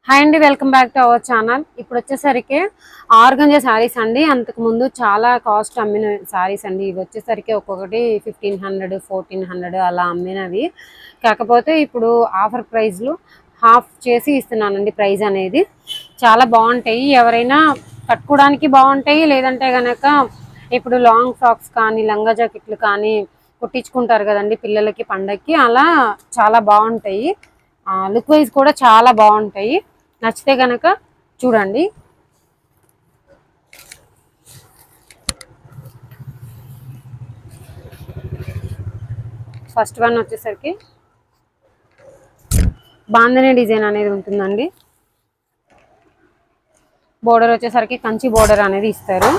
Hi అండి, welcome back to our channel. ఇప్పుడు వచ్చేసరికి ఆర్గంజా శారీస్ అండి. అంతకుముందు చాలా కాస్ట్ అమ్మిన శారీస్ అండి. ఇవి వచ్చేసరికి ఒక్కొక్కటి 1500 1400 అలా అమ్మినవి. కాకపోతే ఇప్పుడు ఆఫర్ ప్రైస్లు హాఫ్ చేసి ఇస్తున్నానండి. ప్రైస్ అనేది చాలా బాగుంటాయి. ఎవరైనా కట్టుకోవడానికి బాగుంటాయి. లేదంటే కనుక ఇప్పుడు లాంగ్ ఫ్రాక్స్ కానీ లంగా జాకెట్లు కానీ కుట్టించుకుంటారు కదండి పిల్లలకి పండగకి, అలా చాలా బాగుంటాయి. లుక్ వైజ్ కూడా చాలా బాగుంటాయి. నచ్చితే గనక చూడండి. ఫస్ట్ వన్ వచ్చేసరికి బాంధనీ డిజైన్ అనేది ఉంటుందండి. బోర్డర్ వచ్చేసరికి కంచి బోర్డర్ అనేది ఇస్తారు.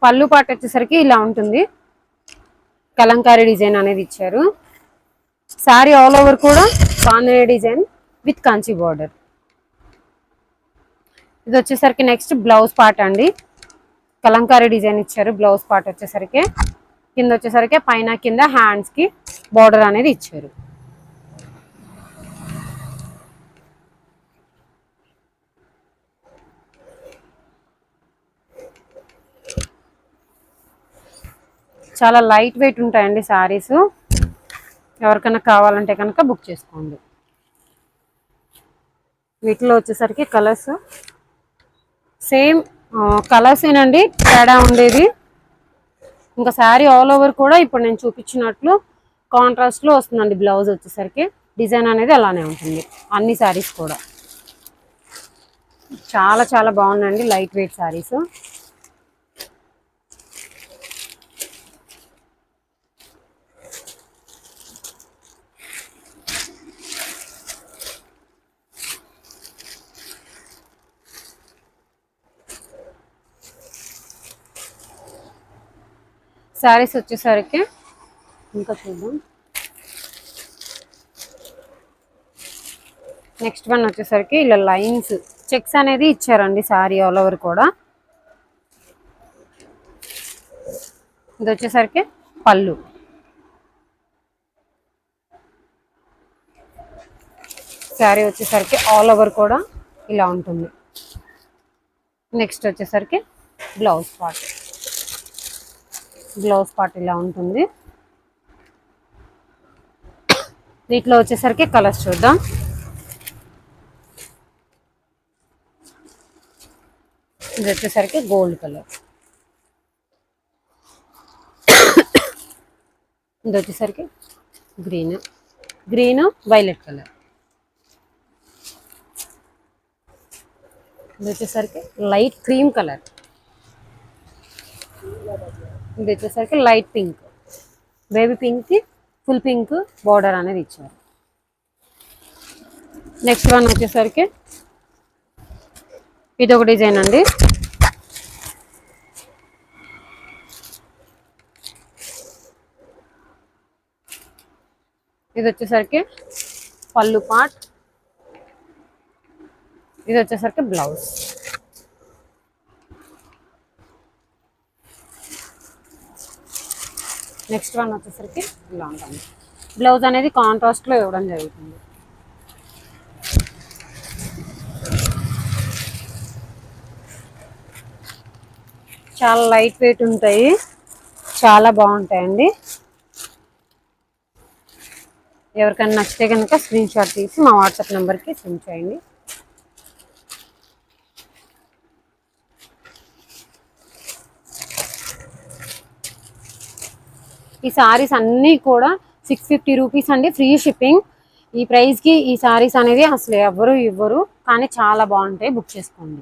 పళ్ళు పాటు వచ్చేసరికి ఇలా ఉంటుంది. కలంకారీ డిజైన్ అనేది ఇచ్చారు. శారీ ఆల్ ఓవర్ కూడా bandhani design with Kanchi border. ఇది వచ్చేసరికి నెక్స్ట్ బ్లౌజ్ పార్ట్ అండి. కలంకారీ డిజైన్ ఇచ్చారు. బ్లౌజ్ పార్ట్ వచ్చేసరికి కింద వచ్చేసరికి పైన కింద హ్యాండ్స్ కి బోర్డర్ అనేది ఇచ్చారు. చాలా లైట్ వెయిట్ ఉంటాయండి శారీస్. ఎవరికైనా కావాలంటే కనుక బుక్ చేసుకోండి. వీటిలో వచ్చేసరికి కలర్స్ సేమ్ కలర్స్ ఏనండి, తేడా ఉండేది. ఇంకా శారీ ఆల్ ఓవర్ కూడా ఇప్పుడు నేను చూపించినట్లు కాంట్రాస్ట్లో వస్తుందండి. బ్లౌజ్ వచ్చేసరికి డిజైన్ అనేది అలానే ఉంటుంది. అన్ని శారీస్ కూడా చాలా చాలా బాగుందండి, లైట్ వెయిట్ శారీస్. శారీస్ వచ్చేసరికి ఇంకా చూద్దాం. నెక్స్ట్ వన్ వచ్చేసరికి ఇలా లైన్స్ చెక్స్ అనేది ఇచ్చారండి శారీ ఆల్ ఓవర్ కూడా. ఇది వచ్చేసరికి పళ్ళు. శారీ వచ్చేసరికి ఆల్ ఓవర్ కూడా ఇలా ఉంటుంది. నెక్స్ట్ వచ్చేసరికి బ్లౌజ్ పార్ట్. బ్లౌజ్ పార్ట్ ఇలా ఉంటుంది. వీటిలో వచ్చేసరికి కలర్స్ చూద్దాం. ఇది వచ్చేసరికి గోల్డ్ కలర్. ఇది వచ్చేసరికి గ్రీన్ వైలెట్ కలర్. ఇది వచ్చేసరికి లైట్ క్రీమ్ కలర్. ఇది వచ్చేసరికి లైట్ పింక్, బేబీ పింక్కి ఫుల్ పింక్ బార్డర్ అనేది ఇచ్చారు. నెక్స్ట్ వన్ వచ్చేసరికి ఇది ఒక డిజైన్ అండి. ఇది వచ్చేసరికి పళ్ళు పార్ట్. ఇది వచ్చేసరికి బ్లౌజ్. నెక్స్ట్ వన్ వచ్చేసరికి ఇలా ఉంటుంది. బ్లౌజ్ అనేది కాంట్రాస్ట్లో ఇవ్వడం జరుగుతుంది. చాలా లైట్ వెయిట్ ఉంటాయి, చాలా బాగుంటాయండి. ఎవరికైనా నచ్చితే కనుక స్క్రీన్ షాట్ తీసి మా వాట్సాప్ నెంబర్కి సెండ్ చేయండి. ఈ సారీస్ అన్నీ కూడా 650 రూపీస్ అండి, ఫ్రీ షిప్పింగ్. ఈ ప్రైస్కి ఈ సారీస్ అనేది అసలు ఎవరు ఇవ్వరు, కానీ చాలా బాగుంటాయి. బుక్ చేసుకోండి.